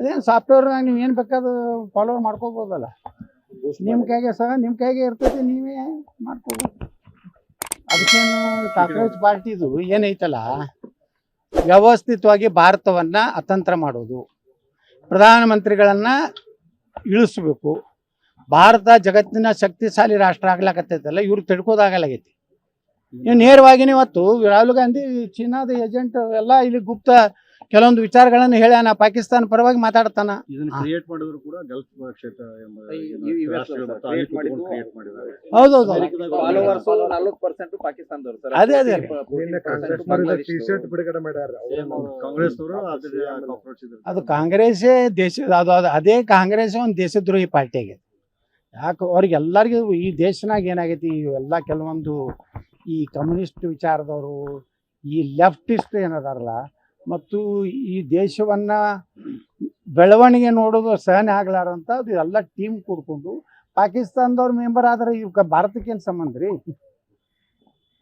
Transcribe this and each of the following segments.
ಅದೇನು ಸಾಫ್ಟ್ವೇರ್ನಾಗ ನೀವು ಏನು ಬೇಕಾದ್ರೂ ಫಾಲೋವರ್ ಮಾಡ್ಕೋಬೋದಲ್ಲ. ನಿಮ್ಮ ಕೈಗೆ ಇರ್ತೈತಿ, ನೀವೇ ಮಾಡ್ಕೋಬೋದು. ಅದಕ್ಕೇನು ಕಾಂಗ್ರೆಸ್ ಪಾರ್ಟಿದು ಏನೈತಲ್ಲ, ವ್ಯವಸ್ಥಿತವಾಗಿ ಭಾರತವನ್ನ ಅತಂತ್ರ ಮಾಡೋದು, ಪ್ರಧಾನಮಂತ್ರಿಗಳನ್ನ ಇಳಿಸ್ಬೇಕು. ಭಾರತ ಜಗತ್ತಿನ ಶಕ್ತಿಶಾಲಿ ರಾಷ್ಟ್ರ ಆಗ್ಲಾಕತ್ತೈತಲ್ಲ, ಇವ್ರು ತಿಳ್ಕೋದಾಗಲಾಗೈತಿ. ನೀವು ನೇರವಾಗಿ ಇವತ್ತು ರಾಹುಲ್ ಗಾಂಧಿ ಚೀನಾದ ಏಜೆಂಟ್ ಎಲ್ಲ ಇಲ್ಲಿ ಗುಪ್ತ ಕೆಲವೊಂದು ವಿಚಾರಗಳನ್ನು ಹೇಳ್ಯಾನ, ಪಾಕಿಸ್ತಾನ ಪರವಾಗಿ ಮಾತಾಡ್ತಾನ. ಹೌದೌದು, ಅದೇ ಅದೇ ಅದು ಕಾಂಗ್ರೆಸ್ಸೇ ದೇಶ, ಅದು ಅದೇ ಕಾಂಗ್ರೆಸ್ ಒಂದು ದೇಶದ್ರೋಹಿ ಪಾರ್ಟಿ ಆಗೈತಿ. ಯಾಕೆ ಅವ್ರಿಗೆಲ್ಲರಿಗೂ ಈ ದೇಶನಾಗ ಏನಾಗೈತಿ, ಇವೆಲ್ಲ ಕೆಲವೊಂದು ಈ ಕಮ್ಯುನಿಸ್ಟ್ ವಿಚಾರದವರು, ಈ ಲೆಫ್ಟಿಸ್ಟ್ ಏನದಾರಲ್ಲ, ಮತ್ತು ಈ ದೇಶವನ್ನ ಬೆಳವಣಿಗೆ ನೋಡೋದು ಸಹನೆ ಆಗ್ಲಾರಂತ ಎಲ್ಲ ಟೀಮ್ ಕೂಡ್ಕೊಂಡು ಪಾಕಿಸ್ತಾನದವ್ರ ಮೆಂಬರ್ ಆದ್ರೆ ಇವ್ ಭಾರತಕ್ಕೇನು ಸಂಬಂಧ ರೀ?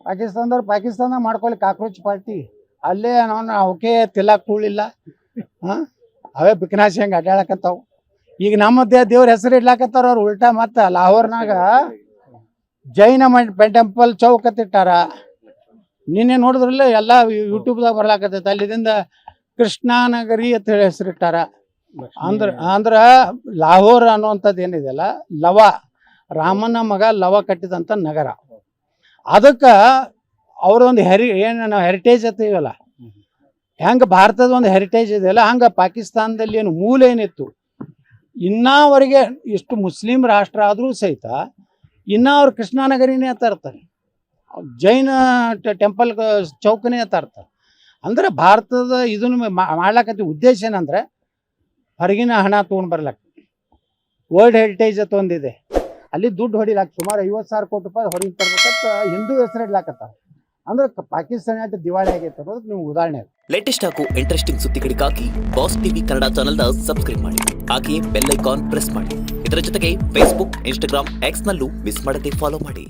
ಪಾಕಿಸ್ತಾನದಾಗ ಮಾಡ್ಕೊಳ್ಳಿ ಕಾಕ್ರೋಚ್ ಪಾರ್ಟಿ, ಅಲ್ಲೇ ನಾವು ಅವಕ್ಕೆ ತಿಲಾಕ್ ಕೂಳಿಲ್ಲ, ಅವೇ ಬಿಕನಾಸಿ ಹಂಗೆ ಅಡ್ಡಾಡಕತ್ತಾವು. ಈಗ ನಮ್ಮ ದೇವ್ರ ಹೆಸರು ಇಡ್ಲಾಕತ್ತಾರ ಅವ್ರು ಉಲ್ಟಾ. ಮತ್ತು ಲಾಹೋರ್ನಾಗ ಜೈನ ಟೆಂಪಲ್ ಚೌಕತ್ತಿಟ್ಟಾರ. ನಿನ್ನೆ ನೋಡಿದ್ರಲ್ಲ ಎಲ್ಲ ಯೂಟ್ಯೂಬ್ದಾಗ ಬರ್ಲಾಕತ್ತೈತೆ. ಅಲ್ಲಿದಿಂದ ಕೃಷ್ಣಾನಗರಿ ಅಂತ ಹೇಳಿ ಹೆಸರಿಟ್ಟಾರ. ಅಂದ್ರ ಲಾಹೋರ್ ಅನ್ನುವಂಥದ್ದು ಏನಿದೆಯಲ್ಲ, ಲವ ರಾಮನ ಮಗ ಲವ ಕಟ್ಟಿದಂಥ ನಗರ. ಅದಕ್ಕೆ ಅವ್ರೊಂದು ಏನು ನಾವು ಹೆರಿಟೇಜ್ ಅಂತೀವಲ್ಲ, ಹೆಂಗೆ ಭಾರತದ ಒಂದು ಹೆರಿಟೇಜ್ ಇದೆಯಲ್ಲ, ಹಂಗೆ ಪಾಕಿಸ್ತಾನದಲ್ಲಿ ಏನು ಮೂಲ ಏನಿತ್ತು, ಇನ್ನವರೆಗೆ ಇಷ್ಟು ಮುಸ್ಲಿಂ ರಾಷ್ಟ್ರ ಆದರೂ ಸಹಿತ ಇನ್ನೂ ಅವ್ರು ಕೃಷ್ಣಾನಗರಿನೇ ಅಂತ ಇರ್ತಾರೆ, ಜೈನ ಟೆಂಪಲ್ ಚೌಕನೇ ಅಂತ ಇರ್ತಾರೆ. ಅಂದ್ರೆ ಭಾರತದ ಇದನ್ನು ಮಾಡ್ಲಾಕತ್ತಿ ಉದ್ದೇಶ ಏನಂದ್ರೆ ಹೊರಗಿನ ಹಣ ತೊಗೊಂಡು ಬರ್ಲಾಕ. ವರ್ಲ್ಡ್ ಹೆರಿಟೇಜ್ ಅಂತ ಒಂದಿದೆ, ಅಲ್ಲಿ ದುಡ್ಡು ಹೊಡಿಲಾಕ ಸುಮಾರು 50,000 ಕೋಟಿ ರೂಪಾಯಿ ಹೊರಗೆ ತರ್ಬೇಕಂತ ಹಿಂದೂ ಹೆಸರು ಇಡ್ಲಾಕತ್ತಾರ. ಅಂದ್ರೆ ಪಾಕಿಸ್ತಾನ ಆಟ ದಿವಾಳಿ ಆಗೈತೆ ಅನ್ನೋದು ನೀವು ಉದಾಹರಣೆ. ಲೇಟೆಸ್ಟ್ ಹಾಗೂ ಇಂಟ್ರೆಸ್ಟಿಂಗ್ ಸುದ್ದಿಗಳಿಗಾಗಿ ಬಾಸ್ ಟಿವಿ ಕನ್ನಡ ಚಾನೆಲ್ನ ಸಬ್ಸ್ಕ್ರೈಬ್ ಮಾಡಿ, ಹಾಗೆಯೇ ಬೆಲ್ ಐಕಾನ್ ಪ್ರೆಸ್ ಮಾಡಿ. ಇದರ ಜೊತೆಗೆ ಫೇಸ್ಬುಕ್, ಇನ್ಸ್ಟಾಗ್ರಾಮ್, ಎಕ್ಸ್ ನಲ್ಲೂ ಮಿಸ್ ಮಾಡದೆ ಫಾಲೋ ಮಾಡಿ.